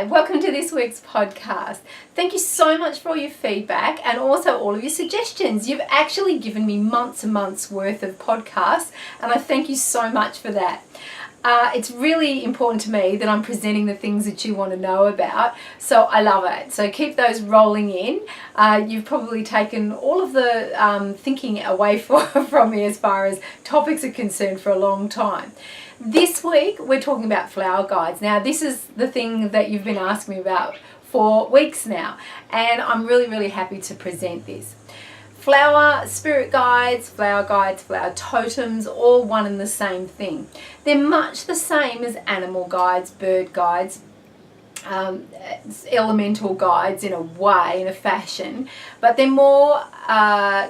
Hi, welcome to this week's podcast. Thank you so much for all your feedback and also all of your suggestions. You've actually given me months and months worth of podcasts, and I thank you so much for that. It's really important to me that I'm presenting the things that you want to know about, so I love it. So keep those rolling in. You've probably taken all of the thinking away from me as far as topics are concerned for a long time. This week we're talking about flower guides. Now this is the thing that you've been asking me about for weeks now, and I'm really happy to present this. Flower spirit guides, flower totems, all one and the same thing. They're much the same as animal guides, bird guides, elemental guides in a way, in a fashion, but they're more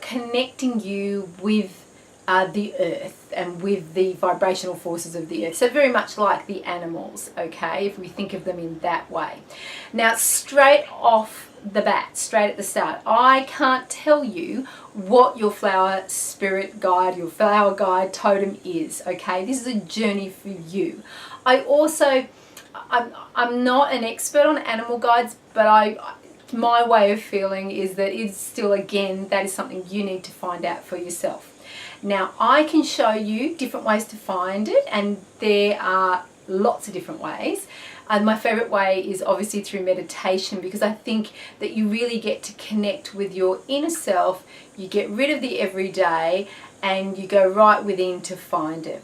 connecting you with the earth and with the vibrational forces of the earth. So very much like the animals, okay, if we think of them in that way. Now straight off the bat, straight at the start, I can't tell you what your flower spirit guide, your flower guide totem is, okay? This is a journey for you. I'm not an expert on animal guides, but my way of feeling is that it's still, again, that is something you need to find out for yourself. Now, I can show you different ways to find it, and there are lots of different ways. And my favorite way is obviously through meditation, because I think that you really get to connect with your inner self. You get rid of the everyday and you go right within to find it.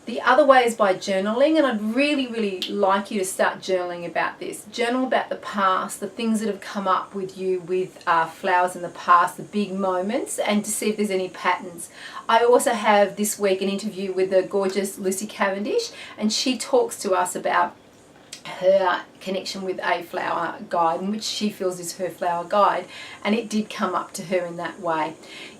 The other way is by journaling, and I'd really like you to start journaling about this. Journal about the past, the things that have come up with you with flowers in the past, the big moments, and to see if there's any patterns. I also have this week an interview with the gorgeous Lucy Cavendish, and she talks to us about her connection with a flower guide, and which she feels is her flower guide, and it did come up to her in that way.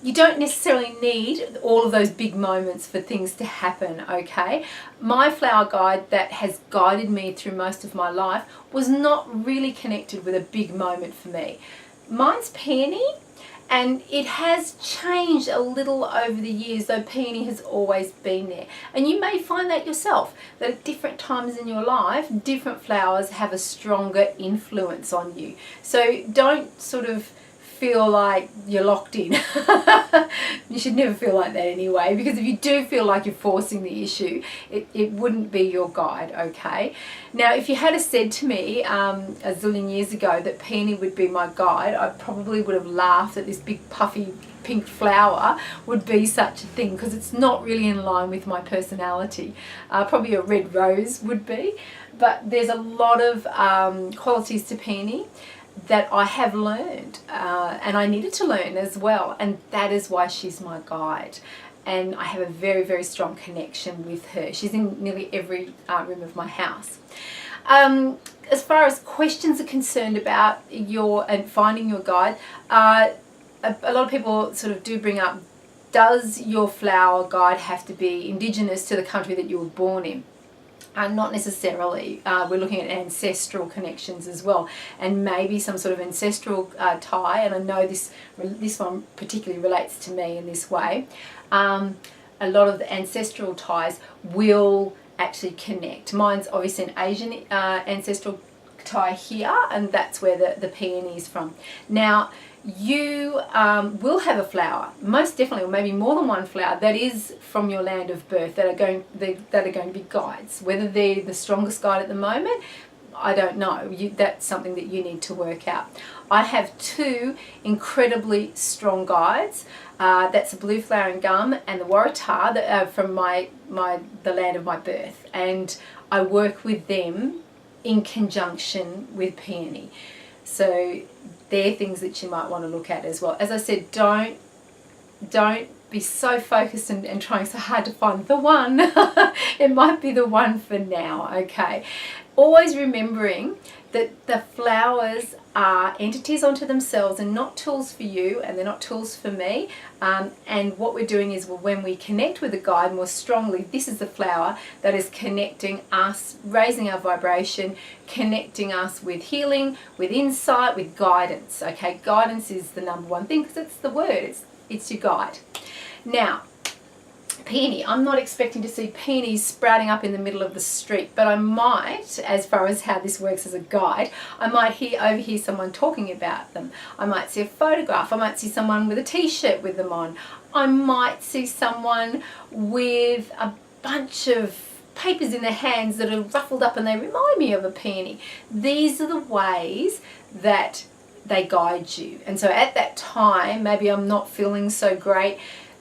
You don't necessarily need all of those big moments for things to happen, okay? My flower guide that has guided me through most of my life was not really connected with a big moment for me. Mine's Peony, and it has changed a little over the years, though Peony has always been there. And you may find that yourself, that at different times in your life, different flowers have a stronger influence on you. So don't sort of feel like you're locked in. You should never feel like that anyway, because if you do feel like you're forcing the issue, it wouldn't be your guide, okay? Now, if you had said to me a zillion years ago that Peony would be my guide, I probably would have laughed that this big puffy pink flower would be such a thing, because it's not really in line with my personality. Probably a red rose would be, but there's a lot of qualities to Peony that I have learned, and I needed to learn as well, and that is why she's my guide. And I have a very strong connection with her. She's in nearly every room of my house. As far as questions are concerned about finding your guide, a lot of people sort of do bring up, does your flower guide have to be indigenous to the country that you were born in? Not necessarily. We're looking at ancestral connections as well, and maybe some sort of ancestral tie, and I know this one particularly relates to me in this way. A lot of the ancestral ties will actually connect. Mine's obviously an Asian ancestral tie here, and that's where the peony is from. Now, you will have a flower, most definitely, or maybe more than one flower, that is from your land of birth, that are going to be guides. Whether they're the strongest guide at the moment, I don't know. That's something that you need to work out. I have two incredibly strong guides. That's the blue flowering gum and the waratah that are from the land of my birth, and I work with them in conjunction with peony. So they're things that you might want to look at as well. As I said, don't be so focused and trying so hard to find the one. It might be the one for now, okay? Always remembering that the flowers are entities unto themselves and not tools for you, and they're not tools for me. And what we're doing is, well, when we connect with the guide more strongly, this is the flower that is connecting us, raising our vibration, connecting us with healing, with insight, with guidance. Okay, guidance is the number one thing, because it's the word, it's your guide. Now, peony. I'm not expecting to see peonies sprouting up in the middle of the street, but I might, as far as how this works as a guide, I might overhear someone talking about them. I might see a photograph. I might see someone with a t-shirt with them on. I might see someone with a bunch of papers in their hands that are ruffled up and they remind me of a peony. These are the ways that they guide you. And so at that time, maybe I'm not feeling so great,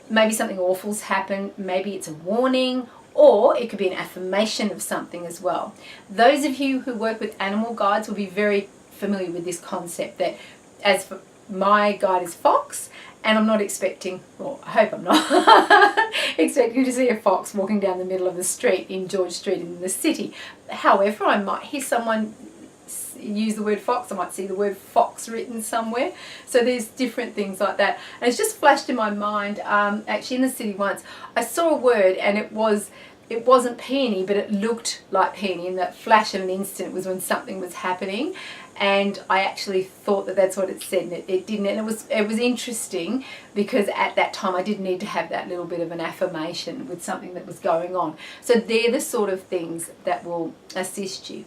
maybe something awful's happened, maybe it's a warning, or it could be an affirmation of something as well. Those of you who work with animal guides will be very familiar with this concept that, as for my guide is Fox, and I'm not expecting, or I hope I'm not, expecting to see a fox walking down the middle of the street in George Street in the city. However, I might hear someone use the word fox, I might see the word fox written somewhere. So there's different things like that. And it's just flashed in my mind, actually in the city once, I saw a word and it wasn't peony, but it looked like peony, and that flash of an instant was when something was happening. And I actually thought that that's what it said, and it didn't. And it was interesting because at that time I did need to have that little bit of an affirmation with something that was going on. So they're the sort of things that will assist you.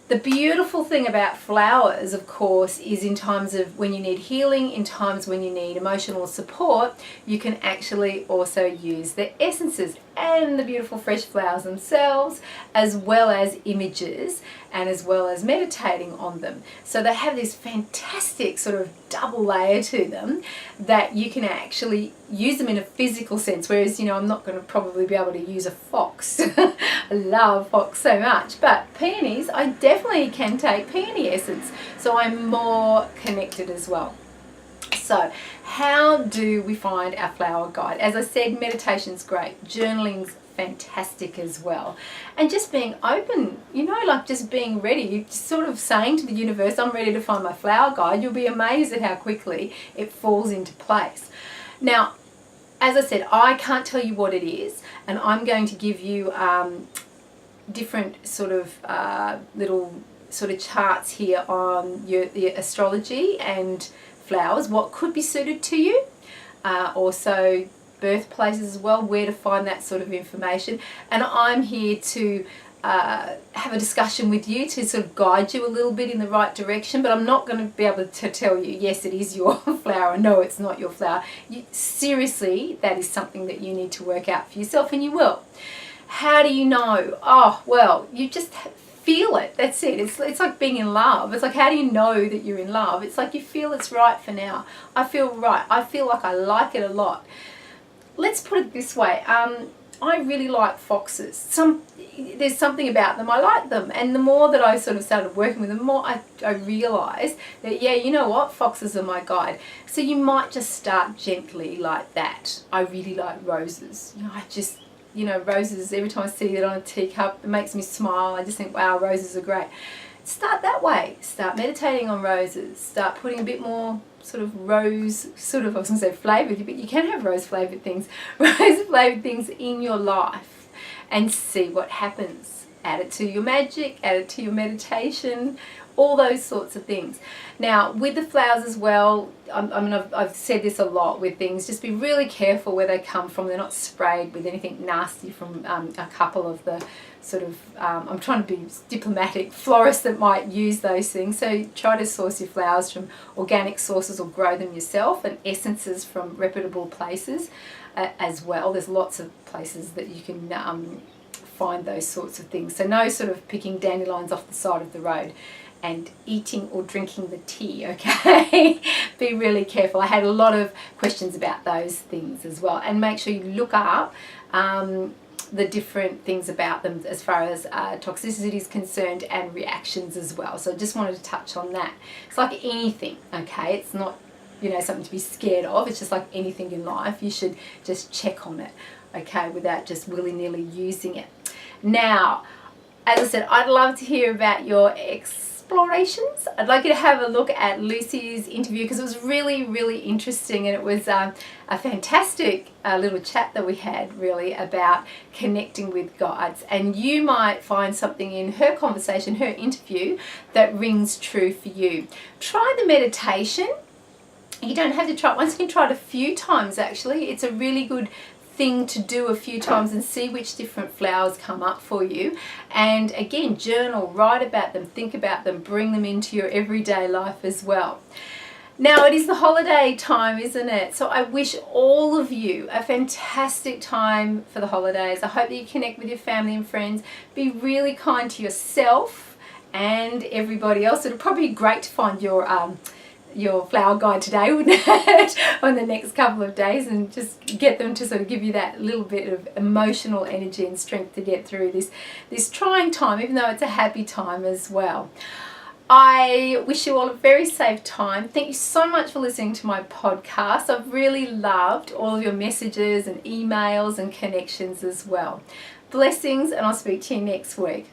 The beautiful thing about flowers, of course, is in times of when you need healing, in times when you need emotional support, you can actually also use their essences and the beautiful fresh flowers themselves, as well as images and as well as meditating on them. So they have this fantastic sort of double layer to them that you can actually use them in a physical sense, whereas, you know, I'm not going to probably be able to use a fox. I love fox so much, but peonies, I definitely can take peony essence, so I'm more connected as well. So how do we find our flower guide? As I said, meditation's great, journaling's fantastic as well, and just being open, you know, like just being ready. You're just sort of saying to the universe, I'm ready to find my flower guide. You'll be amazed at how quickly it falls into place. Now, as I said, I can't tell you what it is, and I'm going to give you different sort of little sort of charts here on the astrology and flowers, what could be suited to you, also birthplaces as well, where to find that sort of information. And I'm here to have a discussion with you to sort of guide you a little bit in the right direction, but I'm not going to be able to tell you, yes, it is your flower, no, it's not your flower. Seriously, that is something that you need to work out for yourself, and you will. How do you know? Oh, well, you just feel it. That's it. It's like being in love. It's like, how do you know that you're in love? It's like you feel it's right for now. I feel right. I feel like I like it a lot. Let's put it this way. I really like foxes. There's something about them. I like them. And the more that I sort of started working with them, the more I realised that, yeah, you know what? Foxes are my guide. So you might just start gently like that. I really like roses. You know, roses, every time I see it on a teacup, it makes me smile. I just think, wow, roses are great. Start that way. Start meditating on roses. Start putting a bit more sort of rose, sort of, I was going to say flavoured, but you can have rose flavoured things in your life and see what happens. Add it to your magic, add it to your meditation, all those sorts of things. Now, with the flowers as well, I've said this a lot with things, just be really careful where they come from. They're not sprayed with anything nasty from a couple of the sort of, I'm trying to be diplomatic, florists that might use those things. So try to source your flowers from organic sources or grow them yourself, and essences from reputable places as well. There's lots of places that you can find those sorts of things. So no sort of picking dandelions off the side of the road and eating or drinking the tea, okay? Be really careful. I had a lot of questions about those things as well. And make sure you look up the different things about them as far as toxicity is concerned and reactions as well. So I just wanted to touch on that. It's like anything, okay? It's not, you know, something to be scared of. It's just like anything in life. You should just check on it, okay, without just willy-nilly using it. Now, as I said, I'd love to hear about your explorations. I'd like you to have a look at Lucy's interview because it was really, really interesting, and it was a fantastic little chat that we had really about connecting with guides, and you might find something in her conversation, her interview, that rings true for you. Try the meditation. You don't have to try it once. You can try it a few times actually. It's a really good thing to do a few times and see which different flowers come up for you. And again, journal, write about them, think about them, bring them into your everyday life as well. Now it is the holiday time, isn't it? So I wish all of you a fantastic time for the holidays. I hope that you connect with your family and friends. Be really kind to yourself and everybody else. It'll probably be great to find your flower guide today, wouldn't it? On the next couple of days, and just get them to sort of give you that little bit of emotional energy and strength to get through this trying time, even though it's a happy time as well. I wish you all a very safe time. Thank you so much for listening to my podcast. I've really loved all of your messages and emails and connections as well. Blessings, and I'll speak to you next week.